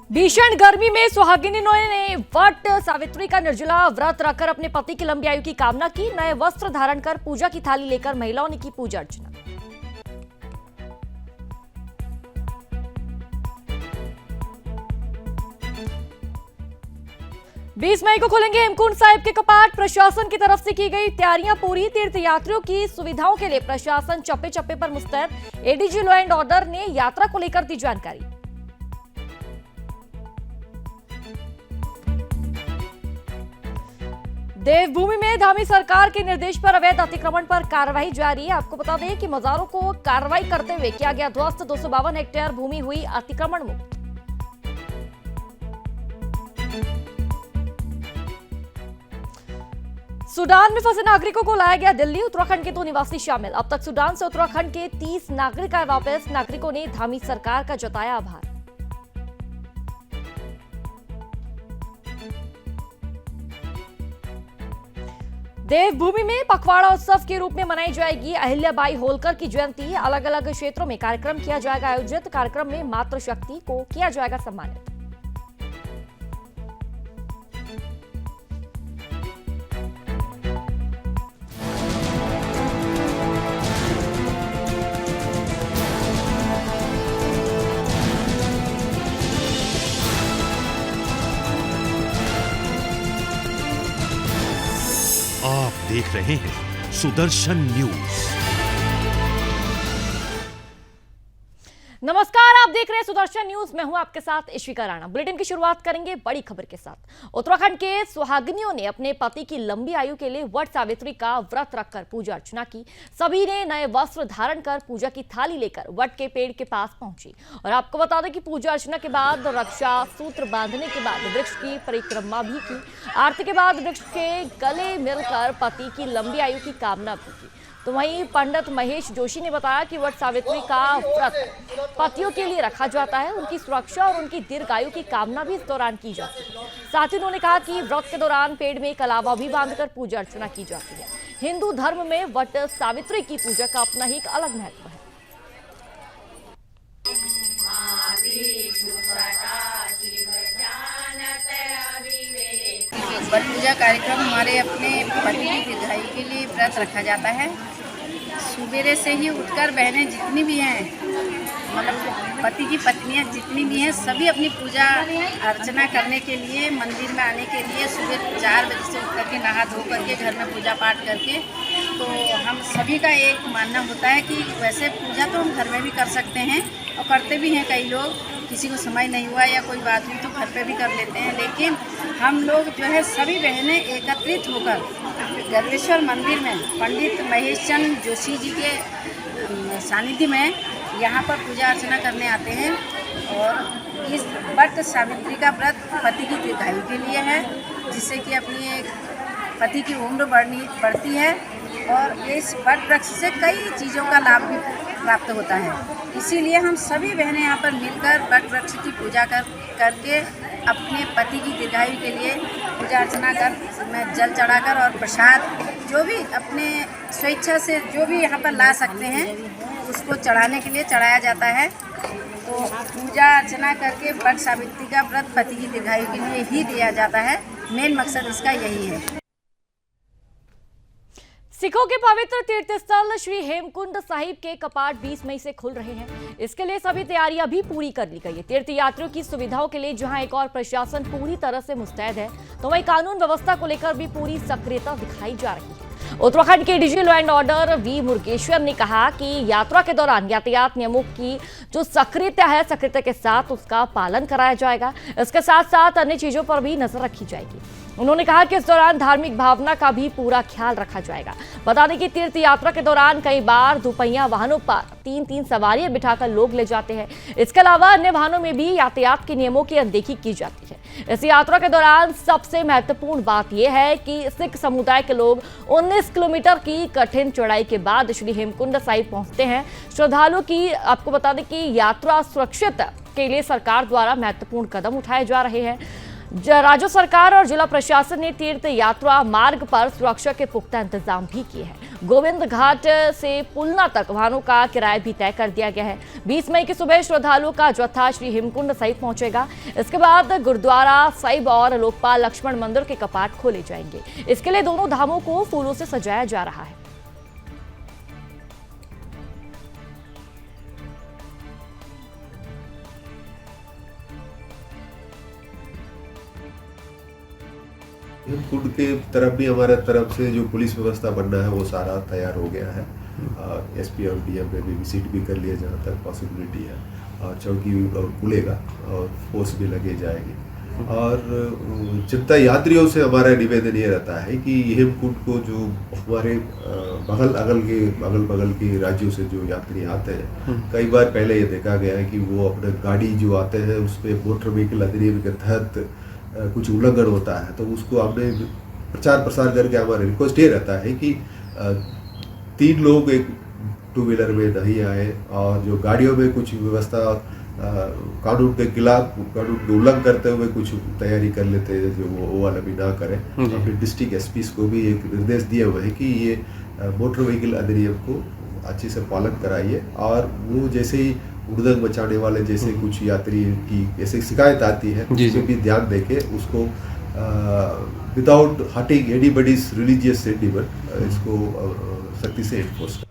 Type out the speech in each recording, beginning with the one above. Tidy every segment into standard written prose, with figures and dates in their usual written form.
भीषण गर्मी में सुहागिनों ने वट सावित्री का निर्जला व्रत रखकर अपने पति की लंबी आयु की कामना की। नए वस्त्र धारण कर पूजा की थाली लेकर महिलाओं ने की पूजा अर्चना। बीस मई को खुलेंगे हेमकुंड साहिब के कपाट। प्रशासन की तरफ से की गई तैयारियां पूरी। तीर्थयात्रियों की सुविधाओं के लिए प्रशासन चप्पे चप्पे पर मुस्तैद। एडीजी लॉ एंड ऑर्डर ने यात्रा को लेकर दी जानकारी। देवभूमि में धामी सरकार के निर्देश पर अवैध अतिक्रमण पर कार्रवाई जारी है। आपको बता दें कि मजारों को कार्रवाई करते हुए किया गया ध्वस्त। 252 हेक्टेयर भूमि हुई अतिक्रमण मुक्त। सूडान में फंसे नागरिकों को लाया गया दिल्ली। उत्तराखंड के 2 निवासी शामिल। अब तक सूडान से उत्तराखंड के 30 नागरिक आए वापस। नागरिकों ने धामी सरकार का जताया आभार। देवभूमि में पखवाड़ा उत्सव के रूप में मनाई जाएगी अहिल्याबाई होलकर की जयंती। अलग अलग क्षेत्रों में कार्यक्रम किया जाएगा आयोजित। कार्यक्रम में मातृशक्ति को किया जाएगा सम्मानित। आप देख रहे हैं सुदर्शन न्यूज। नमस्कार, आप देख रहे हैं सुदर्शन न्यूज। मैं हूं आपके साथ इशिका राणा। बुलेटिन की शुरुआत करेंगे बड़ी खबर के साथ। उत्तराखंड के सुहागिनियों ने अपने पति की लंबी आयु के लिए वट सावित्री का व्रत रखकर पूजा अर्चना की। सभी ने नए वस्त्र धारण कर पूजा की थाली लेकर वट के पेड़ के पास पहुंची। और आपको बता दें कि पूजा अर्चना के बाद रक्षा सूत्र बांधने के बाद वृक्ष की परिक्रमा भी की। आरती के बाद वृक्ष के गले मिलकर पति की लंबी आयु की कामना भी की। तो वहीं पंडित महेश जोशी ने बताया कि वट सावित्री का व्रत पतियों के लिए रखा जाता है। उनकी सुरक्षा और उनकी दीर्घायु की कामना भी इस दौरान की जाती है। साथ ही उन्होंने कहा कि व्रत के दौरान पेड़ में कलावा भी बांधकर पूजा अर्चना की जाती है। हिंदू धर्म में वट सावित्री की पूजा का अपना ही एक अलग महत्व है। वट पूजा कार्यक्रम हमारे अपने पति की दीर्घायु के लिए व्रत रखा जाता है। सुबेरे से ही उठकर बहनें जितनी भी हैं, मतलब पति की पत्नियां जितनी भी हैं, सभी अपनी पूजा अर्चना करने के लिए मंदिर में आने के लिए सुबह 4 बजे से उठ करके नहा धो करके घर में पूजा पाठ करके, तो हम सभी का एक मानना होता है कि वैसे पूजा तो हम घर में भी कर सकते हैं और करते भी हैं। कई लोग, किसी को समय नहीं हुआ या कोई बात हुई तो घर पे भी कर लेते हैं, लेकिन हम लोग जो है सभी बहनें एकत्रित होकर गर्वेश्वर मंदिर में पंडित महेश चंद जोशी जी के सानिध्य में यहाँ पर पूजा अर्चना करने आते हैं। और इस वट सावित्री का व्रत पति की दीर्घायु के लिए है, जिससे कि अपनी एक पति की उम्र बढ़ती है और इस वट वृक्ष से कई चीज़ों का लाभ भी प्राप्त होता है। इसीलिए हम सभी बहनें यहाँ पर मिलकर वट वृक्ष की पूजा करके अपने पति की दीर्घायु के लिए पूजा अर्चना कर में जल चढ़ाकर और प्रसाद जो भी अपने स्वेच्छा से जो भी यहाँ पर ला सकते हैं उसको चढ़ाने के लिए चढ़ाया जाता है। तो पूजा अर्चना करके वट सावित्री का व्रत पति की दीर्घायु के लिए ही दिया जाता है। मेन मकसद इसका यही है। सिखों के पवित्र तीर्थ स्थल श्री हेमकुंड साहिब के कपाट 20 मई से खुल रहे हैं। इसके लिए सभी तैयारियां भी पूरी कर ली गई है। तीर्थयात्रियों की सुविधाओं के लिए जहां एक और प्रशासन पूरी तरह से मुस्तैद है, तो वहीं कानून व्यवस्था को लेकर भी पूरी सक्रियता दिखाई जा रही है। उत्तराखंड के DG law and order V Murugeshwar ने कहा कि यात्रा के दौरान यातायात नियमों की जो सक्रियता है, सक्रियता के साथ उसका पालन कराया जाएगा। इसके साथ साथ अन्य चीजों पर भी नजर रखी जाएगी। उन्होंने कहा कि इस दौरान धार्मिक भावना का भी पूरा ख्याल रखा जाएगा। बता दें कि तीर्थ यात्रा के दौरान कई बार दुपहिया वाहनों पर 3-3 सवारियां बिठाकर लोग ले जाते हैं। इसके अलावा अन्य वाहनों में भी यातायात के नियमों की अनदेखी की जाती है। इस यात्रा के दौरान सबसे महत्वपूर्ण बात यह है कि सिख समुदाय के लोग 19 किलोमीटर की कठिन चढ़ाई के बाद श्री हेमकुंड साहिब पहुंचते हैं। श्रद्धालुओं की आपको बता दें कि यात्रा सुरक्षित के लिए सरकार द्वारा महत्वपूर्ण कदम उठाए जा रहे हैं। राज्य सरकार और जिला प्रशासन ने तीर्थ यात्रा मार्ग पर सुरक्षा के पुख्ता इंतजाम भी किए हैं। गोविंद घाट से पुलना तक वाहनों का किराया भी तय कर दिया गया है। 20 मई की सुबह श्रद्धालुओं का जत्था श्री हेमकुंड साहिब पहुंचेगा। इसके बाद गुरुद्वारा साहिब और लोकपाल लक्ष्मण मंदिर के कपाट खोले जाएंगे। इसके लिए दोनों धामों को फूलों से सजाया जा रहा है। हेमकुंड के तरफ भी हमारे तरफ से जो पुलिस व्यवस्था बनना है वो सारा तैयार हो गया है। एसपी और डीएम ने भी विजिट भी कर लिया जहाँ तक पॉसिबिलिटी है, और चौकी और खुलेगा और फोर्स भी लगे जाएगी। और चिंता यात्रियों से हमारा निवेदन ये रहता है कि हेमकुंड को जो हमारे अगल बगल के राज्यों से जो यात्री आते हैं, कई बार पहले ये देखा गया है कि वो अपने गाड़ी जो आते हैं उस पर मोटर व्हीकल अधिनियम के तहत कुछ उल्लंघन होता है, तो उसको हमने प्रचार प्रसार करके हमारा रिक्वेस्ट ये रहता है कि 3 लोग एक 2 व्हीलर में नहीं आए, और जो गाड़ियों में कुछ व्यवस्था कानून के खिलाफ, कानून के उल्लंघन करते हुए कुछ तैयारी कर लेते हैं, जो वो वाला भी ना करें। अपने डिस्ट्रिक्ट एसपीस को भी एक निर्देश दिए हुए हैं कि ये मोटर व्हीकल अधिनियम को अच्छे से पालन कराइए, और वो जैसे ही उड़दंग मचाने वाले जैसे कुछ यात्री की ऐसे शिकायत आती है उसमें भी ध्यान देके उसको without hurting anybody's religious sentiment इसको सख्ती से एनफोर्स।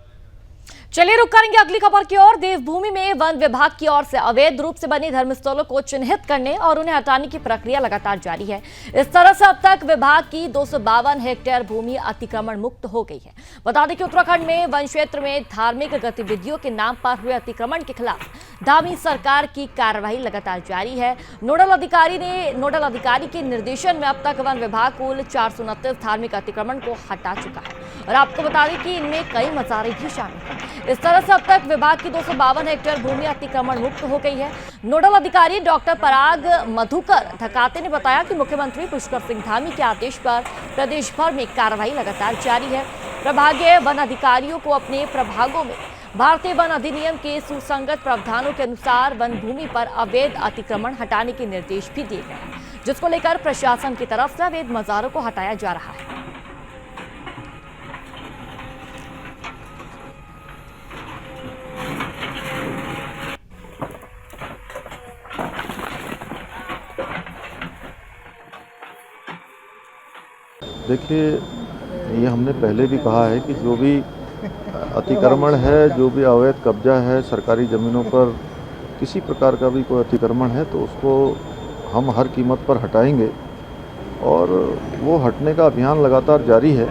चलिए रुक करेंगे अगली खबर की ओर। देवभूमि में वन विभाग की ओर से अवैध रूप से बने धर्मस्थलों को चिन्हित करने और उन्हें हटाने की प्रक्रिया लगातार जारी है। इस तरह से अब तक विभाग की 252 हेक्टेयर भूमि अतिक्रमण मुक्त हो गई है। बता दें कि उत्तराखंड में वन क्षेत्र में धार्मिक गतिविधियों के नाम पर हुए अतिक्रमण के खिलाफ धामी सरकार की कार्रवाई लगातार जारी है। नोडल अधिकारी के निर्देशन में अब तक वन विभाग कुल 429 धार्मिक अतिक्रमण को हटा चुका है, और आपको बता दें कि इनमें कई मज़ारें भी शामिल हैं। इस तरह से अब तक विभाग की 252 हेक्टेयर भूमि अतिक्रमण मुक्त हो गई है। नोडल अधिकारी डॉक्टर पराग मधुकर धकाते ने बताया कि मुख्यमंत्री पुष्कर सिंह धामी के आदेश पर प्रदेश भर में कार्रवाई लगातार जारी है। प्रभागीय वन अधिकारियों को अपने प्रभागों में भारतीय वन अधिनियम के सुसंगत प्रावधानों के अनुसार वन भूमि पर अवैध अतिक्रमण हटाने के निर्देश भी दिए गए हैं, जिसको लेकर प्रशासन की तरफ से अवैध मज़ारों को हटाया जा रहा है। देखिए, ये हमने पहले भी कहा है कि जो भी अतिक्रमण है, जो भी अवैध कब्जा है सरकारी ज़मीनों पर, किसी प्रकार का भी कोई अतिक्रमण है तो उसको हम हर कीमत पर हटाएंगे, और वो हटने का अभियान लगातार जारी है,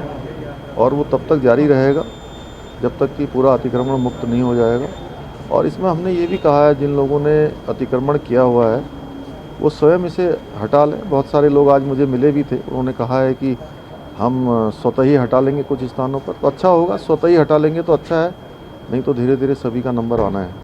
और वो तब तक जारी रहेगा जब तक कि पूरा अतिक्रमण मुक्त नहीं हो जाएगा। और इसमें हमने ये भी कहा है, जिन लोगों ने अतिक्रमण किया हुआ है वो स्वयं इसे हटा लें। बहुत सारे लोग आज मुझे मिले भी थे, उन्होंने कहा है कि हम स्वतः ही हटा लेंगे कुछ स्थानों पर, तो अच्छा होगा। स्वतः ही हटा लेंगे तो अच्छा है, नहीं तो धीरे धीरे सभी का नंबर आना है।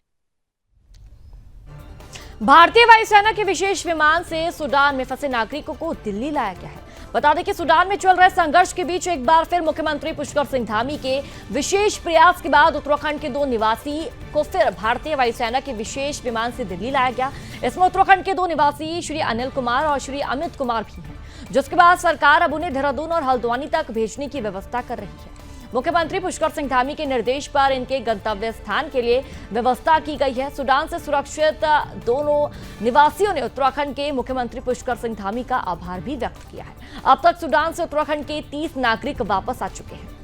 भारतीय वायुसेना के विशेष विमान से सूडान में फंसे नागरिकों को दिल्ली लाया गया है। बता दें कि सूडान में चल रहे संघर्ष के बीच एक बार फिर मुख्यमंत्री पुष्कर सिंह धामी के विशेष प्रयास के बाद उत्तराखंड के 2 निवासी को फिर भारतीय वायुसेना के विशेष विमान से दिल्ली लाया गया। इसमें उत्तराखंड के 2 निवासी श्री अनिल कुमार और श्री अमित कुमार भी हैं, जिसके बाद सरकार अब उन्हें देहरादून और हल्द्वानी तक भेजने की व्यवस्था कर रही है। मुख्यमंत्री पुष्कर सिंह धामी के निर्देश पर इनके गंतव्य स्थान के लिए व्यवस्था की गई है। सूडान से सुरक्षित दोनों निवासियों ने उत्तराखंड के मुख्यमंत्री पुष्कर सिंह धामी का आभार भी व्यक्त किया है। अब तक सूडान से उत्तराखंड के 30 नागरिक वापस आ चुके हैं।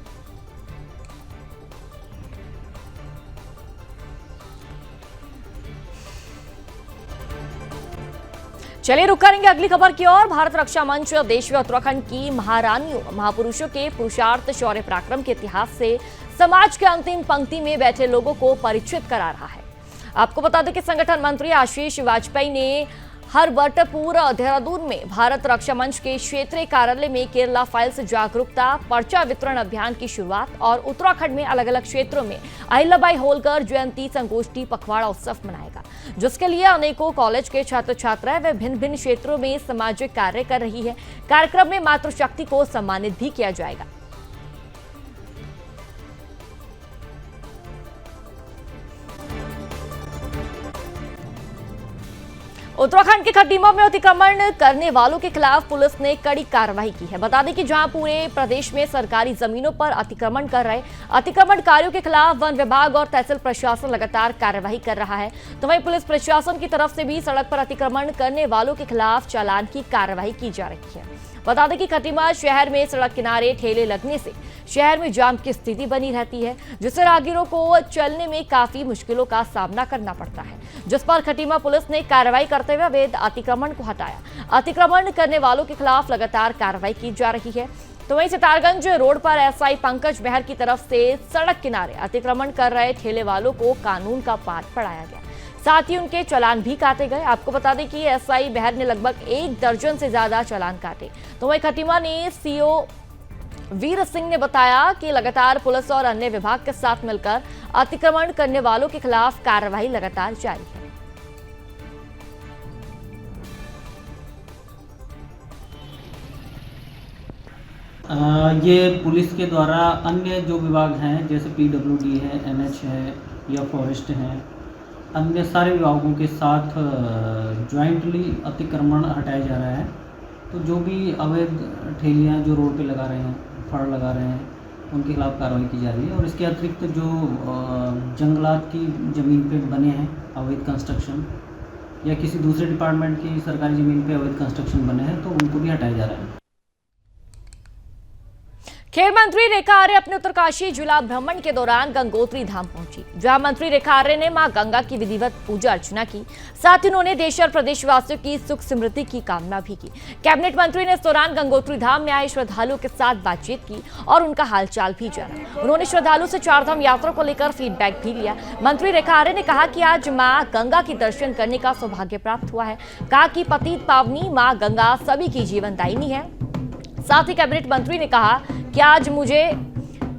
चलिए रुक करेंगे अगली खबर की ओर। भारत रक्षा मंच देश व उत्तराखंड की महारानियों महापुरुषों के पुरुषार्थ शौर्य पराक्रम के इतिहास से समाज के अंतिम पंक्ति में बैठे लोगों को परिचित करा रहा है। आपको बता दें कि संगठन मंत्री आशीष वाजपेयी ने हरबटपुर देहरादून में भारत रक्षा मंच के क्षेत्रीय कार्यालय में केरला फाइल्स जागरूकता पर्चा वितरण अभियान की शुरुआत और उत्तराखंड में अलग अलग क्षेत्रों में अहिल्याबाई होलकर जयंती संगोष्ठी पखवाड़ा उत्सव मनाएगा, जिसके लिए अनेकों कॉलेज के छात्र छात्राएं व भिन्न भिन्न क्षेत्रों में सामाजिक कार्य कर रही है। कार्यक्रम में मातृशक्ति को सम्मानित भी किया जाएगा। उत्तराखंड के खटीमा में अतिक्रमण करने वालों के खिलाफ पुलिस ने कड़ी कार्रवाई की है। बता दें कि जहां पूरे प्रदेश में सरकारी जमीनों पर अतिक्रमण कर रहे अतिक्रमणकारियों के खिलाफ वन विभाग और तहसील प्रशासन लगातार कार्रवाई कर रहा है, तो वहीं पुलिस प्रशासन की तरफ से भी सड़क पर अतिक्रमण करने वालों के खिलाफ चालान की कार्रवाई की जा रही है। बता दें कि खटीमा शहर में सड़क किनारे ठेले लगने से शहर में जाम की स्थिति बनी रहती है, जिससे राहगीरों को चलने में काफी मुश्किलों का सामना करना पड़ता है, जिस पर खटीमा पुलिस ने कार्रवाई करते हुए अवैध अतिक्रमण को हटाया। अतिक्रमण करने वालों के खिलाफ लगातार कार्रवाई की जा रही है। तो वहीं सितारगंज रोड पर एसआई पंकज मेहर की तरफ से सड़क किनारे अतिक्रमण कर रहे ठेले वालों को कानून का पाठ पढ़ाया गया, साथ ही उनके चालान भी काटे गए। आपको बता दें कि एसआई मेहर ने लगभग 1 दर्जन से ज्यादा चालान काटे। तो वहीं खटीमा ने सीओ वीर सिंह ने बताया कि लगातार पुलिस और अन्य विभाग के साथ मिलकर अतिक्रमण करने वालों के खिलाफ कार्रवाई लगातार जारी है। ये पुलिस के द्वारा अन्य जो विभाग हैं जैसे पीडब्ल्यूडी है, एनएच है या फॉरेस्ट है, अन्य सारे विभागों के साथ ज्वाइंटली अतिक्रमण हटाया जा रहा है। तो जो भी अवैध ठेलियाँ जो रोड पे लगा रहे हैं, फड़ लगा रहे हैं, उनके खिलाफ कार्रवाई की जा रही है। और इसके अतिरिक्त जो जंगलात की ज़मीन पे बने हैं अवैध कंस्ट्रक्शन या किसी दूसरे डिपार्टमेंट की सरकारी ज़मीन पे अवैध कंस्ट्रक्शन बने हैं, तो उनको भी हटाया जा रहा है। खेल मंत्री रेखा आर्य अपने उत्तरकाशी जिला भ्रमण के दौरान गंगोत्री धाम पहुंची, जहां मंत्री रेखा आर्य ने मां गंगा की विधिवत पूजा अर्चना की। साथ ही उन्होंने देश और प्रदेशवासियों की सुख समृद्धि की कामना भी की। कैबिनेट मंत्री ने इस दौरान गंगोत्री धाम में आए श्रद्धालुओं के साथ बातचीत की और उनका हालचाल भी जाना। उन्होंने श्रद्धालु से चारधाम यात्रा को लेकर फीडबैक भी लिया। मंत्री रेखा आर्य ने कहा कि आज मां गंगा के दर्शन करने का सौभाग्य प्राप्त हुआ है। कहा कि पतित पावनी मां गंगा सभी की जीवनदायिनी है। साथ ही कैबिनेट मंत्री ने कहा कि आज मुझे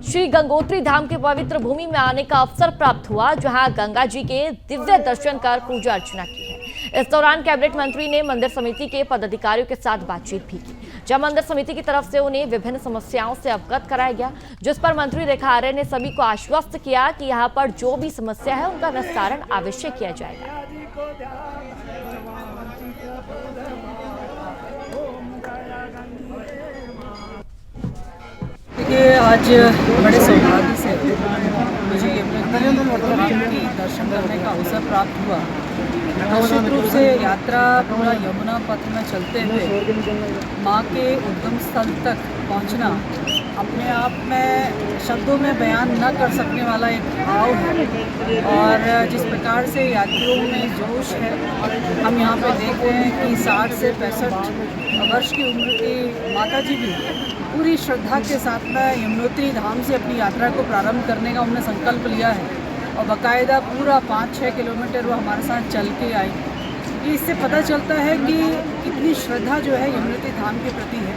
श्री गंगोत्री धाम के पवित्र भूमि में आने का अवसर प्राप्त हुआ, जहां गंगा जी के दिव्य दर्शन कर पूजा अर्चना की है। इस दौरान कैबिनेट मंत्री ने मंदिर समिति के पदाधिकारियों के साथ बातचीत भी की, जब मंदिर समिति की तरफ से उन्हें विभिन्न समस्याओं से अवगत कराया गया, जिस पर मंत्री रेखा आर्य ने सभी को आश्वस्त किया कि यहाँ पर जो भी समस्या है उनका निस्तारण अवश्य किया जाएगा। देखिए, आज बड़े सौभाग्य से मुझे यमुनोत्री दर्शन करने का अवसर प्राप्त हुआ। निश्चित रूप से यात्रा पूरा यमुना पथ में चलते हुए माँ के उद्गम स्थल तक पहुँचना अपने आप में शब्दों में बयान न कर सकने वाला एक भाव है। और जिस प्रकार से यात्रियों में जोश है, हम यहाँ पे देख रहे हैं कि 60 से 65 वर्ष की उम्र की माता जी भी पूरी श्रद्धा के साथ में यमुनोत्री धाम से अपनी यात्रा को प्रारंभ करने का उन्होंने संकल्प लिया है और बाकायदा पूरा 5-6 किलोमीटर वो हमारे साथ चल के आई। इससे पता चलता है कि कितनी श्रद्धा जो है यमुनोत्री धाम के प्रति है।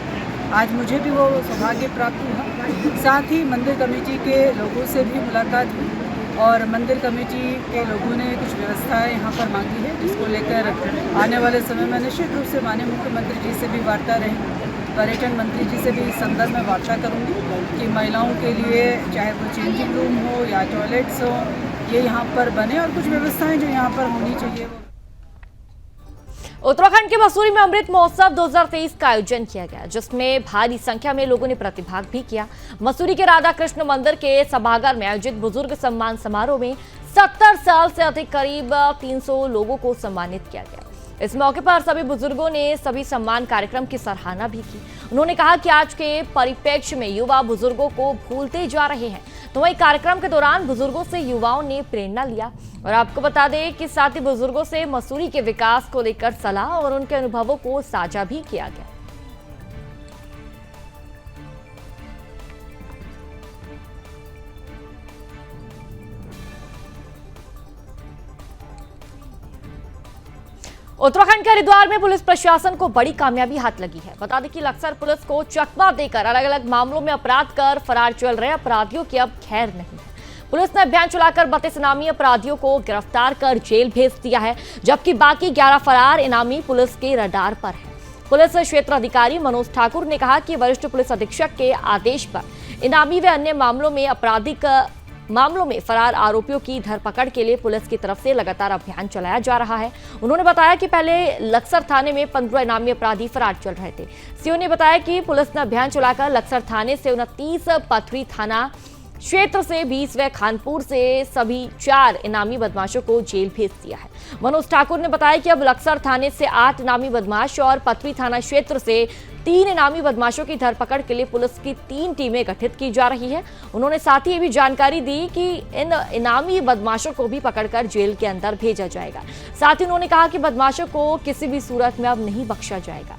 आज मुझे भी वो सौभाग्य प्राप्त हुआ। साथ ही मंदिर कमेटी के लोगों से भी मुलाकात हुई और मंदिर कमेटी के लोगों ने कुछ व्यवस्थाएं यहाँ पर मांगी है, जिसको लेकर आने वाले समय में निश्चित रूप से माननीय मुख्यमंत्री जी से भी वार्ता रही। पर्यटन मंत्री जी से भी इस संदर्भ में वार्ता करूंगी कि महिलाओं के लिए चाहे वो चेंजिंग रूम हो या टॉयलेट्स हो, ये यहाँ पर बने और कुछ व्यवस्थाएं जो यहाँ पर होनी चाहिए। उत्तराखंड के मसूरी में अमृत महोत्सव 2023 का आयोजन किया गया, जिसमें भारी संख्या में लोगों ने प्रतिभाग भी किया। मसूरी के राधा कृष्ण मंदिर के सभागार में आयोजित बुजुर्ग सम्मान समारोह में 70 साल से अधिक करीब 300 लोगों को सम्मानित किया गया। इस मौके पर सभी बुजुर्गों ने सभी सम्मान कार्यक्रम की सराहना भी की। उन्होंने कहा कि आज के परिप्रेक्ष्य में युवा बुजुर्गों को भूलते जा रहे हैं, तो वहीं कार्यक्रम के दौरान बुजुर्गों से युवाओं ने प्रेरणा लिया। और आपको बता दें कि साथ ही बुजुर्गों से मसूरी के विकास को लेकर सलाह और उनके अनुभवों को साझा भी किया गया। उत्तराखंड के हरिद्वार में पुलिस प्रशासन को बड़ी कामयाबी हाथ लगी है। बता दें कि लक्सर पुलिस को चकमा देकर अलग अलग मामलों में अपराध कर फरार चल रहे अपराधियों की अब खैर नहीं है। पुलिस ने अभियान चलाकर 32 इनामी अपराधियों को गिरफ्तार कर जेल भेज दिया है, जबकि बाकी 11 फरार इनामी पुलिस के रडार पर है। पुलिस क्षेत्र अधिकारी मनोज ठाकुर ने कहा कि वरिष्ठ पुलिस अधीक्षक के आदेश पर इनामी व अन्य मामलों में आपराधिक मामलों में फरार आरोपियों की धरपकड़ के लिए पुलिस की तरफ से लगातार अभियान चलाया जा रहा है। उन्होंने बताया कि पहले लक्सर थाने में 15 इनामी अपराधी फरार चल रहे थे। सीओ ने बताया कि पुलिस ने अभियान चलाकर लक्सर थाने से 29, पथरी थाना क्षेत्र से 20 व खानपुर से सभी 4 इनामी बदमाशों को जेल भेज दिया है। मनोज ठाकुर ने बताया कि अब लक्सर थाने से 8 इनामी बदमाश और पथरी थाना क्षेत्र से 3 इनामी बदमाशों की धरपकड़ के लिए पुलिस की 3 टीमें गठित की जा रही है। उन्होंने साथ ही ये भी जानकारी दी कि इन इनामी बदमाशों को भी पकड़कर जेल के अंदर भेजा जाएगा। साथ ही उन्होंने कहा कि बदमाशों को किसी भी सूरत में अब नहीं बख्शा जाएगा।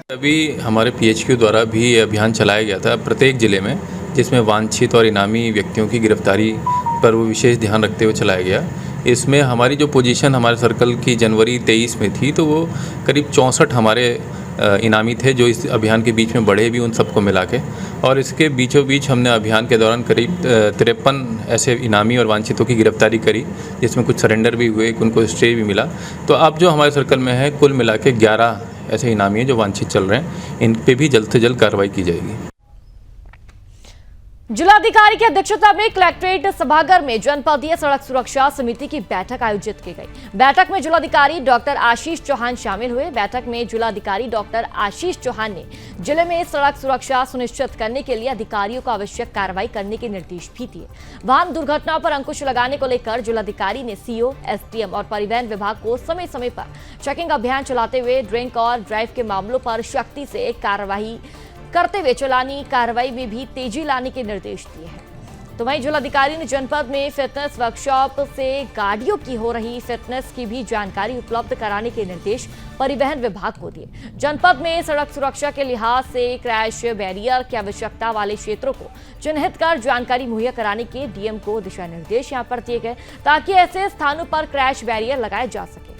अभी हमारे पीएचक्यू द्वारा भी ये अभियान चलाया गया था प्रत्येक ज़िले में, जिसमें वांछित और इनामी व्यक्तियों की गिरफ्तारी पर वो विशेष ध्यान रखते हुए चलाया गया। इसमें हमारी जो पोजीशन हमारे सर्कल की जनवरी 23 में थी, तो वो करीब 64 हमारे इनामी थे जो इस अभियान के बीच में बढ़े भी, उन सबको मिला के। और इसके बीचों बीच हमने अभियान के दौरान करीब 53 ऐसे इनामी और वांछितों की गिरफ्तारी करी, जिसमें कुछ सरेंडर भी हुए, उनको स्टे भी मिला। तो अब जो हमारे सर्कल में है, कुल मिला के 11 ऐसे इनामी हैं जो वांछित चल रहे हैं। इन पे भी जल्द से जल्द कार्रवाई की जाएगी। जिलाधिकारी की अध्यक्षता में कलेक्ट्रेट सभागार में जनपदीय सड़क सुरक्षा समिति की बैठक आयोजित की गई। बैठक में जिलाधिकारी डॉक्टर आशीष चौहान शामिल हुए। बैठक में जिलाधिकारी डॉक्टर आशीष चौहान ने जिले में सड़क सुरक्षा सुनिश्चित करने के लिए अधिकारियों को आवश्यक कार्रवाई करने के निर्देश भी दिए। वाहन दुर्घटनाओं पर अंकुश लगाने को लेकर जिलाधिकारी ने सीओ, एसडीएम और परिवहन विभाग को समय समय पर चेकिंग अभियान चलाते हुए ड्रिंक और ड्राइव के मामलों पर सख्ती से कार्रवाई करते हुए चालानी कार्रवाई में भी तेजी लाने के निर्देश दिए हैं। तो वहीं जिलाधिकारी ने जनपद में फिटनेस वर्कशॉप से गाड़ियों की हो रही फिटनेस की भी जानकारी उपलब्ध कराने के निर्देश परिवहन विभाग को दिए। जनपद में सड़क सुरक्षा के लिहाज से क्रैश बैरियर की आवश्यकता वाले क्षेत्रों को चिन्हित कर जानकारी मुहैया कराने के डीएम को दिशा निर्देश यहां पर दिए गए, ताकि ऐसे स्थानों पर क्रैश बैरियर लगाए जा सके।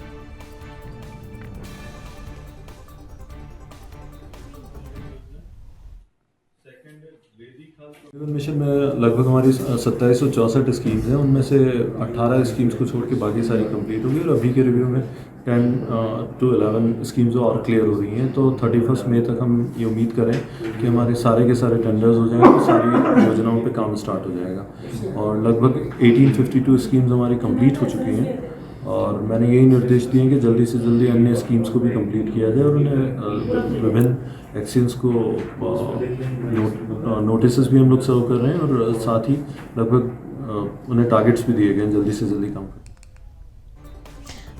मिशन में लगभग हमारी 2764 स्कीम्स हैं, उनमें से 18 स्कीम्स को छोड़ के बाकी सारी कंप्लीट होगी और अभी के रिव्यू में 10 to 11 स्कीम्स और क्लियर हो रही हैं। तो 31 मई तक हम ये उम्मीद करें कि हमारे सारे के सारे टेंडर्स हो जाएंगे, तो सारी योजनाओं पे काम स्टार्ट हो जाएगा। और लगभग 1852 स्कीम्स हमारी कंप्लीट हो चुकी हैं और मैंने यही निर्देश दिए हैं कि जल्दी से जल्दी अन्य स्कीम्स को भी कंप्लीट किया जाए और उन्हें विभिन्न एक्शंस को नोटिस भी हम लोग सर्व कर रहे हैं और साथ ही लगभग उन्हें टारगेट्स भी दिए गए हैं जल्दी से जल्दी काम करें।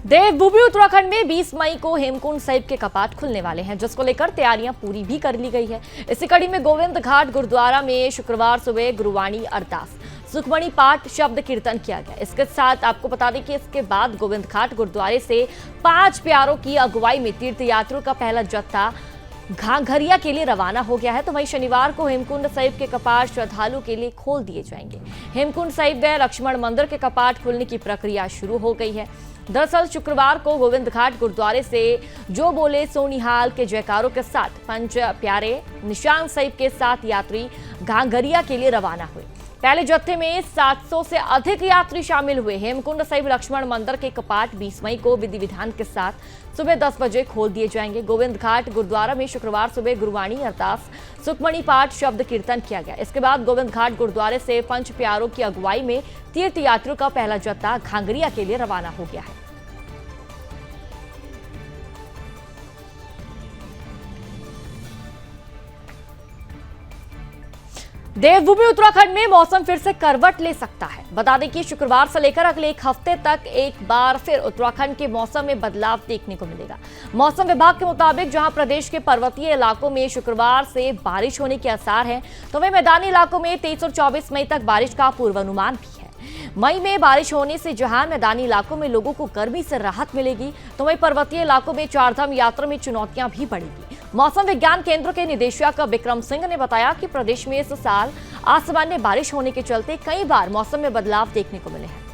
देवभूमि उत्तराखंड में 20 मई को हेमकुंड साहिब के कपाट खुलने वाले हैं, जिसको लेकर तैयारियां पूरी भी कर ली गई है। इसी कड़ी में गोविंद घाट गुरुद्वारा में शुक्रवार सुबह गुरुवाणी अरदास, सुखमणि पाठ, शब्द कीर्तन किया गया। इसके साथ आपको बता दें कि इसके बाद गोविंद घाट गुरुद्वारे से 5 प्यारों की अगुवाई में तीर्थ यात्रियों का पहला जत्था घांघरिया के लिए रवाना हो गया है। तो वहीं शनिवार को हेमकुंड साहिब के कपाट श्रद्धालुओं के लिए खोल दिए जाएंगे। हेमकुंड साहिब व लक्ष्मण मंदिर के कपाट खुलने की प्रक्रिया शुरू हो गई है। दरअसल शुक्रवार को गोविंद घाट गुरुद्वारे से जो बोले सोनिहाल के जयकारों के साथ 5 प्यारे निशान साहिब के साथ यात्री घांघरिया के लिए रवाना हुए। पहले जत्थे में 700 से अधिक यात्री शामिल हुए। हेमकुंड साहिब लक्ष्मण मंदिर के कपाट 20 मई को विधि विधान के साथ सुबह 10 बजे खोल दिए जाएंगे। गोविंद घाट गुरुद्वारा में शुक्रवार सुबह गुरुवाणी अरदास, सुखमणि पाठ, शब्द कीर्तन किया गया। इसके बाद गोविंद घाट गुरुद्वारे से 5 प्यारों की अगुवाई में तीर्थ यात्रियों का पहला जत्था घांघरिया के लिए रवाना हो गया है। देवभूमि उत्तराखंड में मौसम फिर से करवट ले सकता है। बता दें कि शुक्रवार से लेकर अगले 1 हफ्ते तक एक बार फिर उत्तराखंड के मौसम में बदलाव देखने को मिलेगा। मौसम विभाग के मुताबिक जहां प्रदेश के पर्वतीय इलाकों में शुक्रवार से बारिश होने के आसार हैं, तो वहीं मैदानी इलाकों में 23 और 24 मई तक बारिश का पूर्वानुमान भी है। मई में बारिश होने से जहां मैदानी इलाकों में लोगों को गर्मी से राहत मिलेगी, तो वहीं पर्वतीय इलाकों में चारधाम यात्रा में चुनौतियां भी बढ़ेगी। मौसम विज्ञान केंद्र के निदेशक विक्रम सिंह ने बताया कि प्रदेश में इस साल असामान्य बारिश होने के चलते कई बार मौसम में बदलाव देखने को मिले हैं।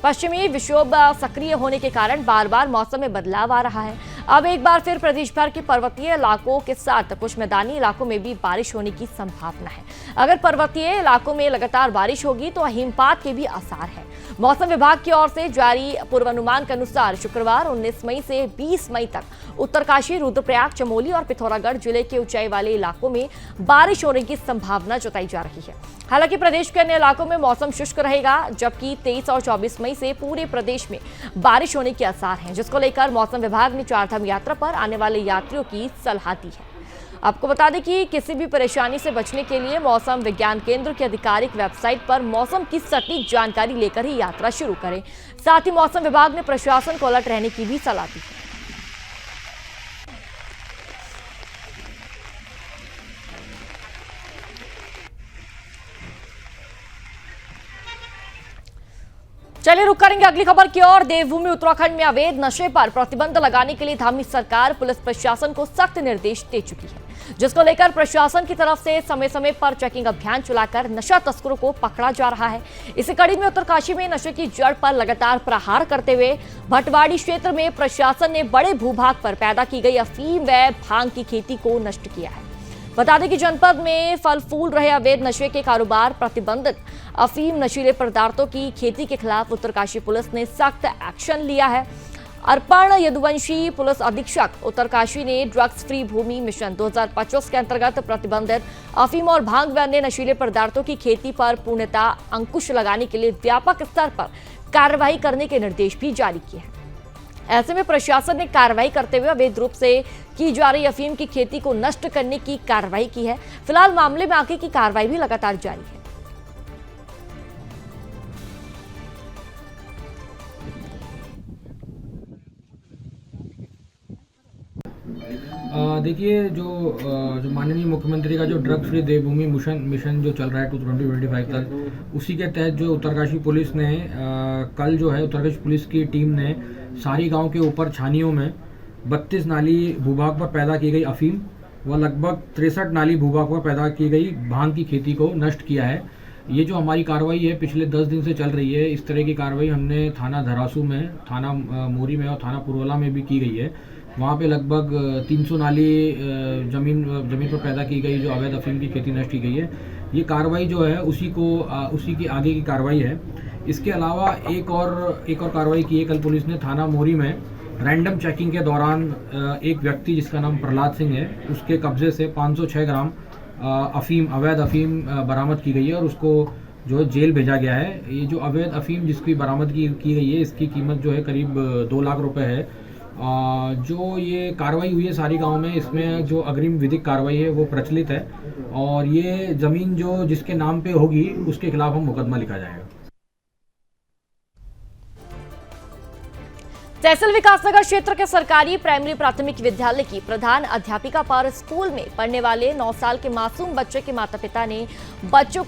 पश्चिमी विक्षोभ सक्रिय होने के कारण बार बार मौसम में बदलाव आ रहा है। अब एक बार फिर प्रदेश भर के पर्वतीय इलाकों के साथ कुछ मैदानी इलाकों में भी बारिश होने की संभावना है। अगर पर्वतीय इलाकों में लगातार बारिश होगी तो हिमपात के भी आसार है। मौसम विभाग की ओर से जारी पूर्वानुमान के अनुसार शुक्रवार 19 मई से 20 मई तक उत्तरकाशी, रुद्रप्रयाग, चमोली और पिथौरागढ़ जिले के ऊंचाई वाले इलाकों में बारिश होने की संभावना जताई जा रही है। हालांकि प्रदेश के अन्य इलाकों में मौसम शुष्क रहेगा, जबकि 23 और 24 मई से पूरे प्रदेश में बारिश होने के आसार हैं, जिसको लेकर मौसम विभाग ने चारधाम यात्रा पर आने वाले यात्रियों की सलाह दी है। आपको बता दें कि किसी भी परेशानी से बचने के लिए मौसम विज्ञान केंद्र की आधिकारिक वेबसाइट पर मौसम की सटीक जानकारी लेकर ही यात्रा शुरू करें। साथ ही मौसम विभाग ने प्रशासन को अलर्ट रहने की भी सलाह दी है। चलिए रुक करेंगे अगली खबर की ओर। देवभूमि उत्तराखंड में अवैध नशे पर प्रतिबंध लगाने के लिए धामी सरकार पुलिस प्रशासन को सख्त निर्देश दे चुकी है, जिसको लेकर प्रशासन की तरफ से समय समय पर चेकिंग अभियान चलाकर नशा तस्करों को पकड़ा जा रहा है। इसी कड़ी में उत्तरकाशी में नशे की जड़ पर लगातार प्रहार करते हुए भटवाड़ी क्षेत्र में प्रशासन ने बड़े भूभाग पर पैदा की गई अफीम व भांग की खेती को नष्ट किया है। बता दें कि जनपद में फल फूल रहे अवैध नशे के कारोबार, प्रतिबंधित अफीम, नशीले पदार्थों की खेती के खिलाफ उत्तरकाशी पुलिस ने सख्त एक्शन लिया है। अर्पण यदुवंशी पुलिस अधीक्षक उत्तरकाशी ने ड्रग्स फ्री भूमि मिशन 2025 के अंतर्गत प्रतिबंधित अफीम और भांग व अन्य नशीले पदार्थों की खेती पर पूर्णतः अंकुश लगाने के लिए व्यापक स्तर पर कार्रवाई करने के निर्देश भी जारी किए हैं। ऐसे में प्रशासन ने कार्रवाई करते हुए अवैध रूप से की जा रही अफीम की खेती को नष्ट करने की कार्रवाई की है। फिलहाल मामले में आगे की कार्रवाई भी लगातार जारी है। देखिए, जो माननीय मुख्यमंत्री का जो ड्रग फ्री देवभूमि मिशन जो चल रहा है 2025 तक, उसी के तहत जो उत्तरकाशी पुलिस ने कल जो है उत्तरकाशी पुलिस की टीम ने सारी गांव के ऊपर छानियों में 32 नाली भूभाग पर पैदा की गई अफीम व लगभग 63 नाली भूभाग पर पैदा की गई भांग की खेती को नष्ट किया है। ये जो हमारी कार्रवाई है पिछले 10 दिन से चल रही है। इस तरह की कार्रवाई हमने थाना धरासू में, थाना मोरी में और थाना पुरवला में भी की गई है। वहाँ पे लगभग 300 नाली जमीन पर पैदा की गई जो अवैध अफीम की खेती नष्ट की गई है। ये कार्रवाई जो है उसी की आगे की कार्रवाई है। इसके अलावा एक और कार्रवाई की है कल पुलिस ने थाना मोरी में। रैंडम चेकिंग के दौरान एक व्यक्ति जिसका नाम प्रहलाद सिंह है, उसके कब्जे से 506 ग्राम अवैध अफीम बरामद की गई है और उसको जो है जेल भेजा गया है। ये जो अवैध अफीम जिसकी बरामद की गई है, इसकी कीमत जो है करीब 2 लाख रुपए है। जो ये कार्रवाई हुई है सारी गांव में, इसमें जो अग्रिम विधिक कार्रवाई है वो प्रचलित है और ये जमीन जो जिसके नाम पे होगी उसके खिलाफ हम मुकदमा लिखा जाएगा। तहसील विकासनगर क्षेत्र के सरकारी प्राइमरी प्राथमिक विद्यालय की प्रधान अध्यापिका पर स्कूल में पढ़ने वाले 9 साल के मासूम बच्चे के माता पिता ने बच्चे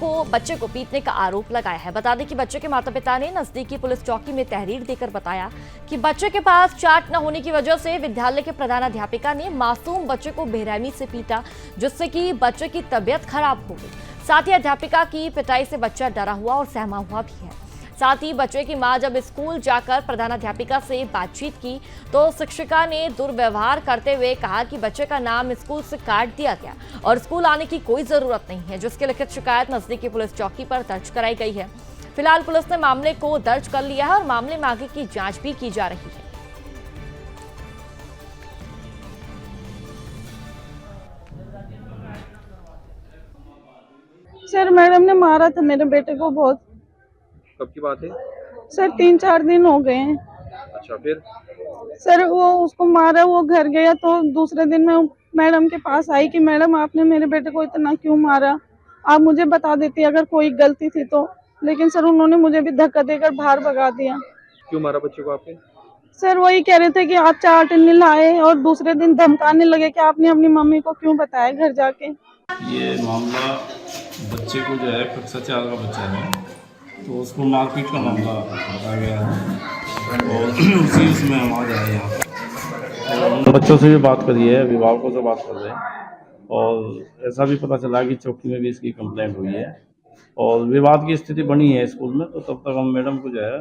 को पीटने का आरोप लगाया है। बता दें कि बच्चे के माता पिता ने नजदीकी पुलिस चौकी में तहरीर देकर बताया कि बच्चे के पास चार्ट न होने की वजह से विद्यालय के प्रधान अध्यापिका ने मासूम बच्चे को बेरहमी से पीटा, जिससे कि बच्चे की तबीयत खराब हो गई। साथ ही अध्यापिका की पिटाई से बच्चा डरा हुआ और सहमा हुआ भी है। साथ ही बच्चे की मां जब स्कूल जाकर प्रधानाध्यापिका से बातचीत की तो शिक्षिका ने दुर्व्यवहार करते हुए कहा कि बच्चे का नाम स्कूल से काट दिया गया और स्कूल आने की कोई जरूरत नहीं है, जिसकी लिखित शिकायत नजदीकी पुलिस चौकी पर दर्ज कराई गई है। फिलहाल पुलिस ने मामले को दर्ज कर लिया है और मामले में आगे की जांच भी की जा रही है। सर, मैडम ने मारा था मेरे बेटे को बहुत। कब की बात है सर? 3-4 दिन हो गए हैं। अच्छा, फिर? सर वो उसको मारा, वो घर गया तो दूसरे दिन मैं मैडम के पास आई कि मैडम आपने मेरे बेटे को इतना क्यों मारा, आप मुझे बता देती अगर कोई गलती थी तो। लेकिन सर उन्होंने मुझे भी धक्का देकर बाहर भगा दिया। क्यों मारा बच्चे को आपने? सर वही कह रहे थे कि आप चार्ट नहीं लाए और दूसरे दिन धमकाने लगे कि आपने अपनी मम्मी को क्यों बताया घर जाके। ये मामला बच्चे को जो है कक्षा 4 का बच्चा है तो उसको मारपीट का मामला बताया गया है और उसी उसमें हम आ जाए यहाँ पर बच्चों से भी बात करी है, अभिभावकों से बात कर रहे हैं और ऐसा भी पता चला कि चौकी में भी इसकी कंप्लेंट हुई है और विवाद की स्थिति बनी है स्कूल में। तो तब तक हम मैडम को जो है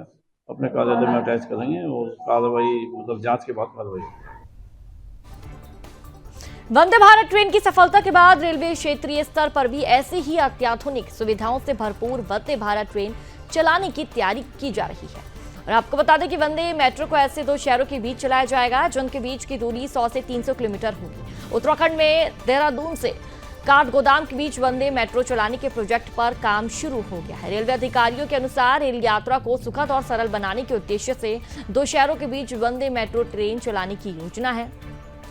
अपने कार्यालय में अटैच करेंगे और कार्रवाई मतलब जांच के बाद कार्रवाई। वंदे भारत ट्रेन की सफलता के बाद रेलवे क्षेत्रीय स्तर पर भी ऐसी ही अत्याधुनिक सुविधाओं से भरपूर वंदे भारत ट्रेन चलाने की तैयारी की जा रही है। और आपको बता दें कि वंदे मेट्रो को ऐसे 2 शहरों के बीच चलाया जाएगा जिनके बीच की दूरी 100 से 300 किलोमीटर होगी। उत्तराखंड में देहरादून से काठगोदाम के बीच वंदे मेट्रो चलाने के प्रोजेक्ट पर काम शुरू हो गया है। रेलवे अधिकारियों के अनुसार रेल यात्रा को सुखद और सरल बनाने के उद्देश्य से 2 शहरों के बीच वंदे मेट्रो ट्रेन चलाने की योजना है।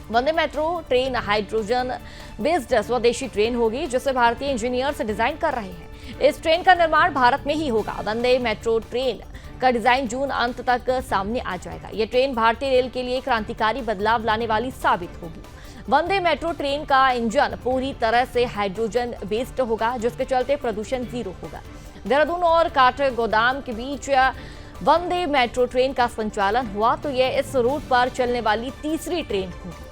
वंदे मेट्रो ट्रेन हाइड्रोजन बेस्ड स्वदेशी ट्रेन होगी जिसे भारतीय इंजीनियर्स डिजाइन कर रहे हैं। इस ट्रेन का निर्माण भारत में ही होगा। वंदे मेट्रो ट्रेन का डिजाइन जून अंत तक सामने आ जाएगा। यह ट्रेन भारतीय रेल के लिए क्रांतिकारी बदलाव लाने वाली साबित होगी। वंदे मेट्रो ट्रेन का इंजन पूरी तरह से हाइड्रोजन बेस्ड होगा जिसके चलते प्रदूषण 0 होगा। देहरादून और काठगोदाम के बीच वंदे मेट्रो ट्रेन का संचालन हुआ तो यह इस रूट पर चलने वाली तीसरी ट्रेन होगी।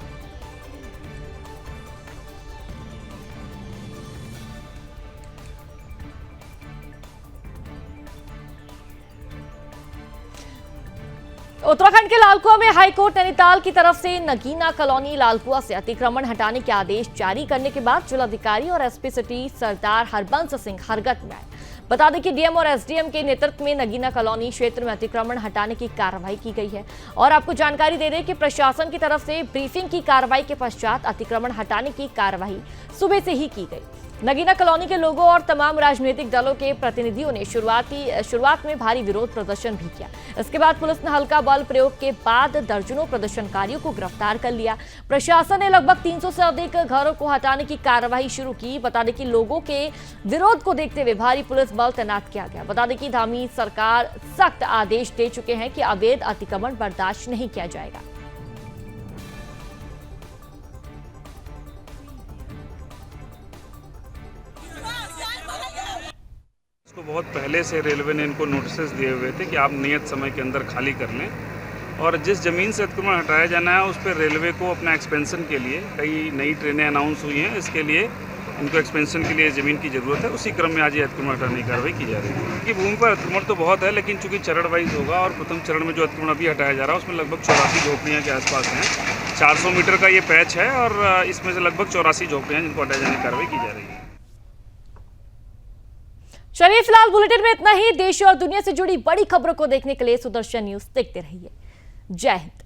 उत्तराखंड के लालकुआ में हाईकोर्ट नैनीताल की तरफ से नगीना कॉलोनी लालकुआ से अतिक्रमण हटाने के आदेश जारी करने के बाद जिलाधिकारी और एसपी सिटी सरदार हरबंस सिंह हरकत में आए। बता दें कि डीएम और एसडीएम के नेतृत्व में नगीना कॉलोनी क्षेत्र में अतिक्रमण हटाने की कार्रवाई की गई है। और आपको जानकारी दे दें कि प्रशासन की तरफ से ब्रीफिंग की कार्रवाई के पश्चात अतिक्रमण हटाने की कार्रवाई सुबह से ही की गई। नगीना कॉलोनी के लोगों और तमाम राजनीतिक दलों के प्रतिनिधियों ने शुरुआत में भारी विरोध प्रदर्शन भी किया। इसके बाद पुलिस ने हल्का बल प्रयोग के बाद दर्जनों प्रदर्शनकारियों को गिरफ्तार कर लिया। प्रशासन ने लगभग 300 से अधिक घरों को हटाने की कार्रवाई शुरू की। बता दें कि लोगों के विरोध को देखते हुए भारी पुलिस बल तैनात किया गया। बता दें कि धामी सरकार सख्त आदेश दे चुके हैं कि अवैध अतिक्रमण बर्दाश्त नहीं किया जाएगा। इसको बहुत पहले से रेलवे ने इनको नोटिस दिए हुए थे कि आप नियत समय के अंदर खाली कर लें। और जिस ज़मीन से अतिक्रमण हटाया जाना है उस पर रेलवे को अपना एक्सपेंशन के लिए कई नई ट्रेनें अनाउंस हुई हैं। इसके लिए इनको एक्सपेंशन के लिए ज़मीन की ज़रूरत है। उसी क्रम में आज ये अतिक्रमण हटाने की कार्रवाई की जा रही है। कि भूमि पर अतिक्रमण तो बहुत है लेकिन चूंकि चरण वाइज होगा और प्रथम चरण में जो अतिक्रमण अभी हटाया जा रहा है उसमें लगभग 84 झोपड़ियाँ के आसपास हैं। 400 मीटर का ये पैच है और इसमें से लगभग 84 झोपड़ियाँ जिनको हटाए जाने की कार्रवाई की जा रही है। चलिए फिलहाल बुलेटिन में इतना ही। देश और दुनिया से जुड़ी बड़ी खबरों को देखने के लिए सुदर्शन न्यूज देखते रहिए। जय हिंद।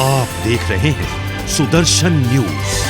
आप देख रहे हैं सुदर्शन न्यूज।